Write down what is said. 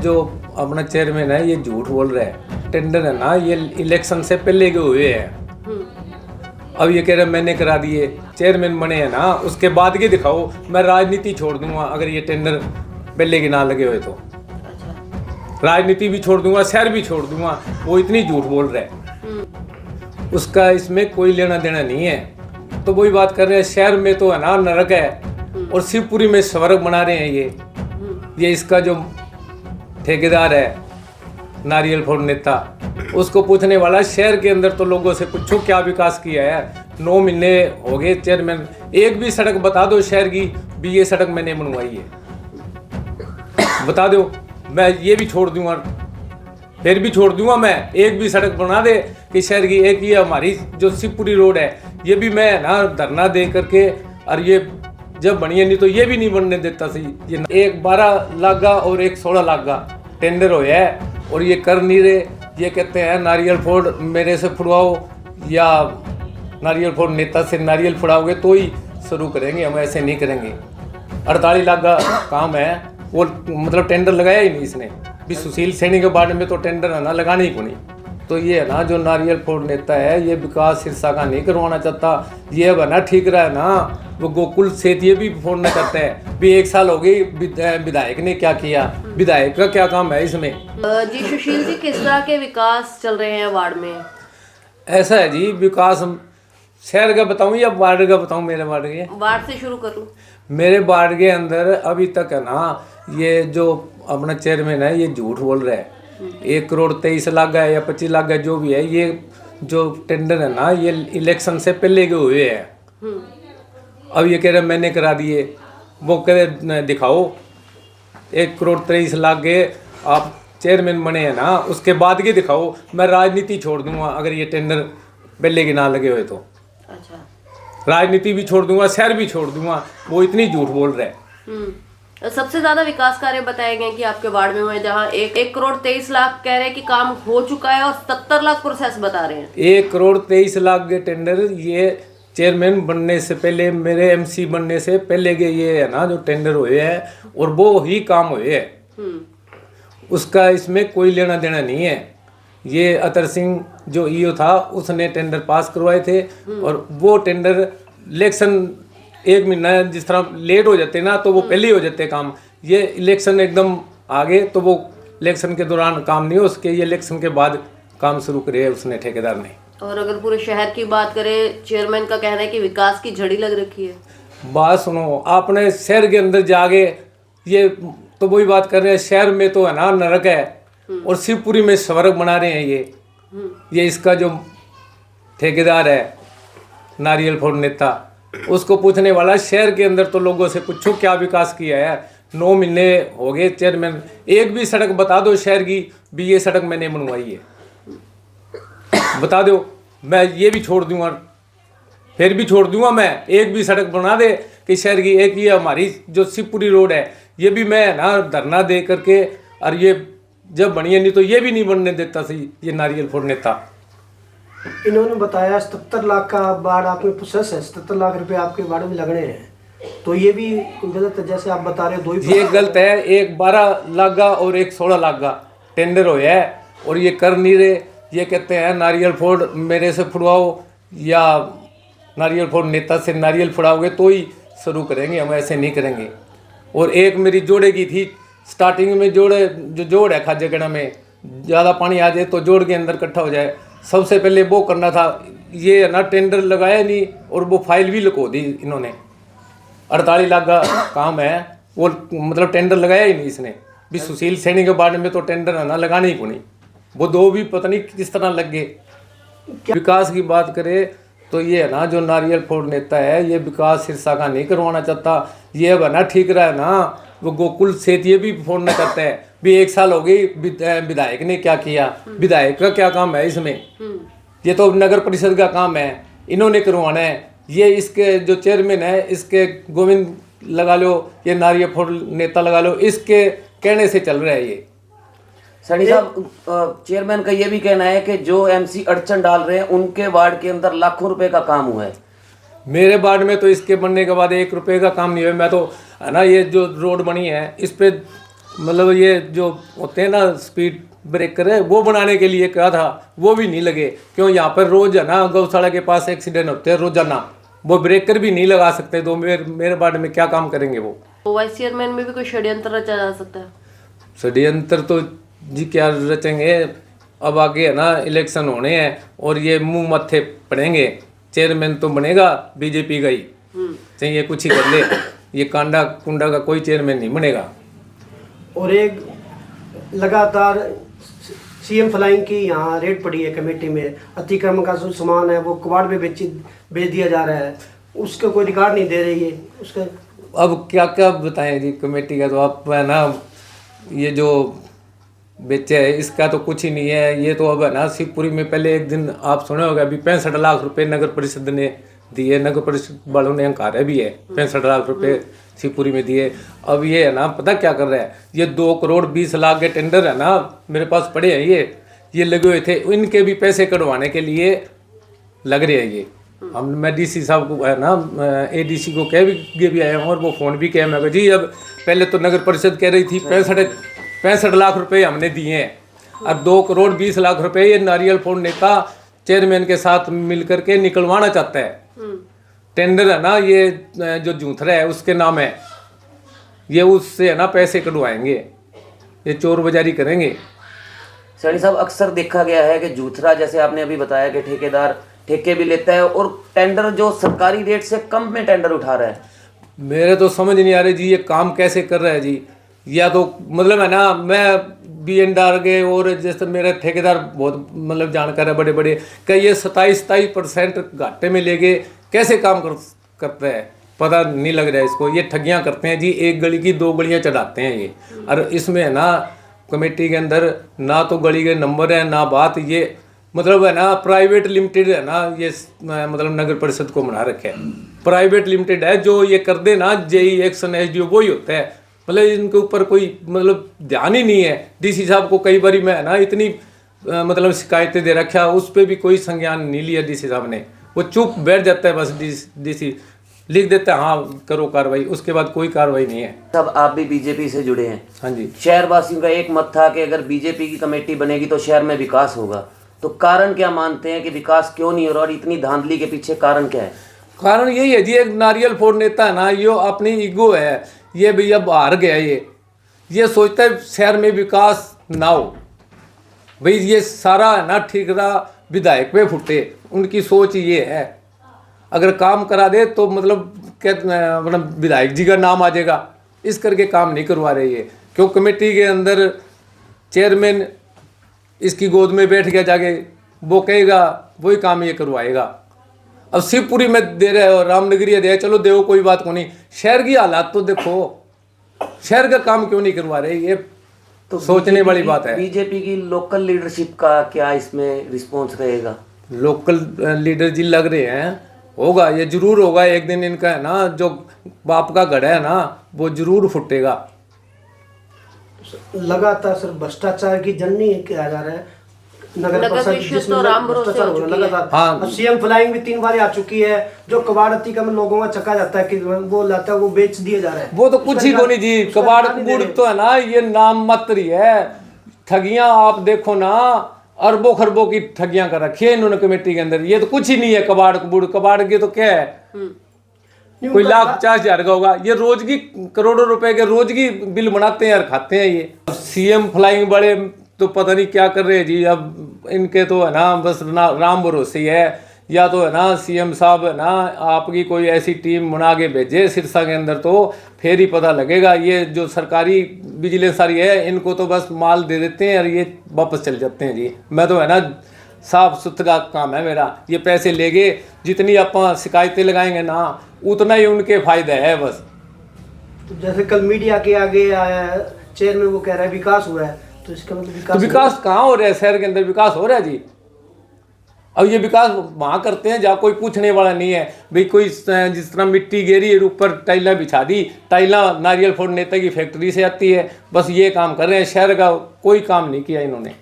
जो अपना चेयरमैन है ये झूठ बोल रहा है। टेंडर है ना ये इलेक्शन से पहले के हुए हैं। अब ये कह रहे मैंने करा दिए, चेयरमैन बने हैं ना, उसके बाद के दिखाओ। मैं राजनीति छोड़ दूंगा अगर ये टेंडर पहले के ना लगे हुए तो। राजनीति भी छोड़ दूंगा, शहर भी छोड़ दूंगा। वो इतनी झूठ बोल रहा है, उसका इसमें कोई लेना देना नहीं है। तो वही बात कर रहे हैं, शहर में तो है ना नरक है और शिवपुरी में स्वर्ग बना रहे हैं। ये इसका जो ठेकेदार है नारियल फोड़ नेता, उसको पूछने वाला शहर के अंदर तो लोगों से पूछो क्या विकास किया है। 9 महीने हो गए चेयरमैन, एक भी सड़क बता दो शहर की भी ये सड़क मैंने बनवाई है, बता दो। मैं ये भी छोड़ दूंगा, फिर भी छोड़ दूंगा मैं, एक भी सड़क बना दे कि शहर की। एक ये हमारी जो शिवपुरी रोड है ये भी मैं ना धरना दे करके, और ये जब बनी है नहीं तो ये भी नहीं बनने देता सी। ये एक 12 लाख का और एक 16 लाख का टेंडर होया है और ये कर नहीं रहे। ये कहते हैं नारियल फोड़ मेरे से फुड़वाओ या नारियल फोड़ नेता से नारियल फुड़ाओगे तो ही शुरू करेंगे, हम ऐसे नहीं करेंगे। 48 लाख का काम है, वो मतलब टेंडर लगाया ही नहीं इसने भी। सुशील सैनी के बारे में तो टेंडर है ना लगाने ही को नहीं। तो ये है ना जो नारियल फोड़ नेता है ये विकास सिरसा का नहीं करवाना चाहता। ये अब है ना ठीक रहा है ना, वो गोकुल सेत ये भी फोड़ना चाहते हैं भी। 1 साल हो गई, विधायक ने क्या किया, विधायक का क्या काम है इसमें। जी सुशील जी, किस तरह के विकास चल रहे हैं वार्ड में? ऐसा है जी, विकास शहर का बताऊं या वार्ड का बताऊं? मेरे वार्ड के, वार्ड से शुरू करूं। मेरे वार्ड के अंदर अभी तक है ना ये जो अपना चेयरमैन है ये झूठ बोल रहा है। 1 करोड़ 23 लाख का या 25 लाख का जो भी है, ये जो टेंडर है ना ये इलेक्शन से पहले के हुए हैं। अब ये कह रहे मैंने करा दिए, वो कह रहे दिखाओ। 1 करोड़ 23 लाख के आप चेयरमैन बने हैं ना, उसके बाद के दिखाओ। मैं राजनीति छोड़ दूंगा अगर ये टेंडर पहले के ना लगे हुए तो। अच्छा, राजनीति भी छोड़ दूंगा, शहर भी छोड़ दूंगा। वो इतनी झूठ बोल रहा है। सबसे ज्यादा विकास कार्य बताए गए कि आपके वार्ड में हुए, जहां 1 करोड़ 23 लाख कह रहे हैं कि काम हो चुका है और 70 लाख प्रोसेस बता रहे हैं। 1 करोड़ 23 लाख के टेंडर ये चेयरमैन बनने से पहले, मेरे एमसी बनने से पहले के ये है ना जो टेंडर हुए हैं और वो ही काम हुए हैं। उसका इसमें कोई लेना देना नहीं है। ये अतर सिंह जो ईओ था उसने टेंडर पास करवाए थे और वो टेंडर इलेक्शन 1 महीना जिस तरह लेट हो जाते ना तो वो पहले ही हो जाते काम। ये इलेक्शन एकदम आगे तो वो इलेक्शन के दौरान काम नहीं हो उसके, ये इलेक्शन के बाद काम शुरू करे उसने ठेकेदार ने। और अगर पूरे शहर की बात करें, चेयरमैन का कहना है कि विकास की झड़ी लग रखी है। बात सुनो, आपने शहर के अंदर जाके ये तो वही बात कर रहे हैं, शहर में तो है ना नरक है और शिवपुरी में स्वर्ग बना रहे हैं। ये इसका जो ठेकेदार है नारियल फोड़ नेता, उसको पूछने वाला शहर के अंदर तो लोगों से पूछो क्या विकास किया है। 9 महीने हो गए चेयरमैन, एक भी सड़क बता दो शहर की भी ये सड़क मैंने बनवाई है, बता दो। मैं ये भी छोड़ दूंगा, फिर भी छोड़ दूंगा मैं, एक भी सड़क बना दे कि शहर की। एक ये हमारी जो शिवपुरी रोड है ये भी मैं ना धरना दे करके, और ये जब बनी है नहीं तो ये भी नहीं बनने देता सी ये नारियल फोड़ नेता। इन्होंने बताया 77 लाख का बाढ़ आप में प्रोसेस है, 77 लाख रुपए आपके बाढ़ में लगने हैं, तो ये भी गलत है जैसे आप बता रहे हो। 2 ही ये गलत है। एक 12 लाख का और एक 16 लाख का टेंडर होया है और ये कर नहीं रहे। ये कहते हैं नारियल फोड़ मेरे से फुड़वाओ या नारियल फोड़ नेता से नारियल फुड़ाओगे तो ही शुरू करेंगे, हम ऐसे नहीं करेंगे। और एक मेरी जोड़े की थी स्टार्टिंग में, जोड़े जो जोड़ है खाजेगड़ा में ज़्यादा पानी आ जाए तो जोड़ के अंदर इकट्ठा हो जाए, सबसे पहले वो करना था। ये ना टेंडर लगाया नहीं और वो फाइल भी लुको दी इन्होंने। 48 लाख का काम है, वो मतलब टेंडर लगाया ही नहीं इसने भी। सुशील सैनी के बारे में तो टेंडर है ना लगाने ही को नहीं। वो 2 भी पता नहीं किस तरह लग गए। विकास की बात करें तो ये है ना जो नारियल फोड़ नेता है ये विकास सिरसा का नहीं करवाना चाहता। ये अब है ना ठीक रहा है ना, वो गोकुल सेत ये भी फोड़ना चाहते हैं भी। 1 साल हो गई, विधायक ने क्या किया, विधायक का क्या काम है इसमें। ये तो नगर परिषद का काम है, इन्होंने करवाना है। ये इसके जो चेयरमैन है इसके गोविंद लगा लो, ये नारियल फोड़ नेता लगा लो, इसके कहने से चल रहा है ये। सनी साहब, चेयरमैन का ये भी कहना है कि जो एमसी अड़चन डाल रहे हैं उनके वार्ड के अंदर लाखों रुपए का काम हुआ है। मेरे वार्ड में तो इसके बनने के बाद 1 रुपए का काम नहीं हुआ। मैं तो है ना ये जो रोड बनी है इस पे मतलब ये जो होते हैं ना स्पीड ब्रेकर है वो बनाने के लिए कहा था, वो भी नहीं लगे। क्यों, यहाँ पर रोज है ना गौशाला के पास एक्सीडेंट होते हैं रोजाना, वो ब्रेकर भी नहीं लगा सकते, तो मेरे वार्ड में क्या काम करेंगे वो। वाइस चेयरमैन में भी कोई षड्यंत्र रचा जा सकता है? षड्यंत्र तो जी क्या रचेंगे, अब आगे है ना इलेक्शन होने हैं और ये मुंह मत्थे पड़ेंगे। चेयरमैन तो बनेगा बीजेपी का ही, चाहिए कुछ ही कर ले, ये कांडा कुंडा का कोई चेयरमैन नहीं बनेगा। और एक लगातार सीएम फ्लाइंग की यहाँ रेड पड़ी है कमेटी में, अतिक्रमण का जो सामान है वो कबाड़ में बेच दिया जा रहा है, उसका कोई रिकॉर्ड नहीं दे रही है उसका। अब क्या क्या बताएं जी कमेटी का, तो आप है ना ये जो बेचे है इसका तो कुछ ही नहीं है। ये तो अब है ना शिवपुरी में पहले एक दिन आप सुने होगा, अभी 65 लाख रुपए नगर परिषद ने दिए, नगर परिषद वालों ने अंकारा भी है, 65 लाख रुपए शिवपुरी में दिए। अब ये है ना पता क्या कर रहा है, ये 2 करोड़ 20 लाख के टेंडर है ना मेरे पास पड़े हैं, ये लगे हुए थे, इनके भी पैसे कटवाने के लिए लग रहे हैं ये। हम मैं डीसी साहब को है ना एडीसी को कह भी आया हूँ और वो फ़ोन भी किया, मैं कहा जी अब पहले तो नगर परिषद कह रही थी 65 लाख रुपए हमने दिए हैं, अब 2 करोड़ 20 लाख रुपए ये नारियल फोड़ने का चेयरमैन के साथ मिलकर के निकलवाना चाहता है। टेंडर है ना ये जो जूथरा है उसके नाम है, ये उससे है ना पैसे कटवाएंगे, ये चोर बाजारी करेंगे। सैनी साहब, अक्सर देखा गया है कि जूथरा, जैसे आपने अभी बताया कि ठेकेदार ठेके भी लेता है और टेंडर जो सरकारी रेट से कम में टेंडर उठा रहा है। मेरे तो समझ नहीं आ रही जी ये काम कैसे कर रहा है जी। या तो मतलब है ना मैं BNR के और जैसे मेरे ठेकेदार बहुत मतलब जानकार है बड़े बड़े, कई ये 27% घाटे में लेके कैसे काम करते हैं पता नहीं लग रहा है इसको। ये ठगियां करते हैं जी, एक गली की 2 गलियां चढ़ाते हैं ये। और इसमें है ना कमेटी के अंदर ना तो गली के नंबर है ना बात, ये मतलब है ना प्राइवेट लिमिटेड है ना, ये मतलब नगर परिषद को बना रखे है, प्राइवेट लिमिटेड है। जो ये कर दे ना JE एक्शन SDO वही होता है, मतलब इनके ऊपर कोई मतलब ध्यान ही नहीं है। DC साहब को कई बारी मैं ना इतनी मतलब शिकायतें दे रखा, उस पर भी कोई संज्ञान नहीं लिया DC साहब ने, वो चुप बैठ जाता है बस। DC लिख देता है हाँ करो कार्रवाई, उसके बाद कोई कार्रवाई नहीं है। तब आप भी बीजेपी से जुड़े हैं। हाँ जी। शहर वासियों का एक मत था कि अगर बीजेपी की कमेटी बनेगी तो शहर में विकास होगा, तो कारण क्या मानते हैं कि विकास क्यों नहीं हो रहा और इतनी धांधली के पीछे कारण क्या है? कारण यही है जी, एक नारियल फोड़ नेता है ना, ये अपनी ईगो है, ये भैया बाहर गया, ये सोचता है शहर में विकास ना हो, भाई ये सारा है ना ठेकेदा विधायक पे फुटे, उनकी सोच ये है अगर काम करा दे तो मतलब मतलब विधायक जी का नाम आ जाएगा, इस करके काम नहीं करवा रहे ये। क्यों कमेटी के अंदर चेयरमैन इसकी गोद में बैठ गया जाके, वो कहेगा वही काम ये करवाएगा। अब शिवपुरी में दे रहे हो, रामनगरी दे चलो देव कोई बात को नहीं, शहर की हालात तो देखो, शहर का काम क्यों नहीं करवा रहे, ये तो सोचने वाली बात है। बीजेपी की लोकल लीडरशिप का क्या इसमें रिस्पॉन्स रहेगा? लोकल लीडर जी लग रहे हैं, होगा ये जरूर होगा एक दिन, इनका है ना जो बाप का गढ़ है ना वो जरूर फुटेगा। लगातार सर भ्रष्टाचार की जननी किया जा रहा है नगर परिषद तो राम भरोसे हो चुकी है। लगातार। हाँ। अब सीएम फ्लाइंग भी 3 बार आ चुकी है, जो कबाड़ अतिक्रमण लोगों का चक्का जाता है कि वो लाता है वो बेच दिया जा रहा है, वो तो कुछ ही को नहीं जी, कबाड़ कबूड़ तो है ना ये नाम मात्र ही है। ठगियां आप देखो ना, अरबों खरबों की ठगियां कर रखी है इन्होंने कमेटी के अंदर, ये तो कुछ ही नहीं है कबाड़ कबूड़। कबाड़ के तो क्या है, कोई 1,50,000 का होगा, ये रोज की करोड़ों रुपए के रोज की बिल बनाते हैं और खाते हैं ये। सीएम फ्लाइंग बड़े तो पता नहीं क्या कर रहे हैं जी, अब इनके तो है ना बस राम भरोसे ही है, या तो है ना सीएम साहब है ना आपकी कोई ऐसी टीम बना के भेजे सिरसा के अंदर, तो फिर ही पता लगेगा। ये जो सरकारी विजिलेंस सारी है इनको तो बस माल दे देते हैं और ये वापस चले जाते हैं जी। मैं तो है ना साफ सुथरा काम है मेरा, ये पैसे लेके जितनी आप शिकायतें लगाएंगे ना उतना ही उनके फायदा है बस। तो जैसे कल मीडिया के आगे आया चेयरमैन वो कह रहा है विकास हुआ है, तो इसका मतलब विकास कहाँ हो रहा है? शहर के अंदर विकास हो रहा है जी। अब ये विकास वहाँ करते हैं जहाँ कोई पूछने वाला नहीं है, भाई कोई जिस तरह मिट्टी गिरी ऊपर टाइलें बिछा दी, टाइलें नारियल फोड़ नेता की फैक्ट्री से आती है, बस ये काम कर रहे हैं, शहर का कोई काम नहीं किया इन्होंने।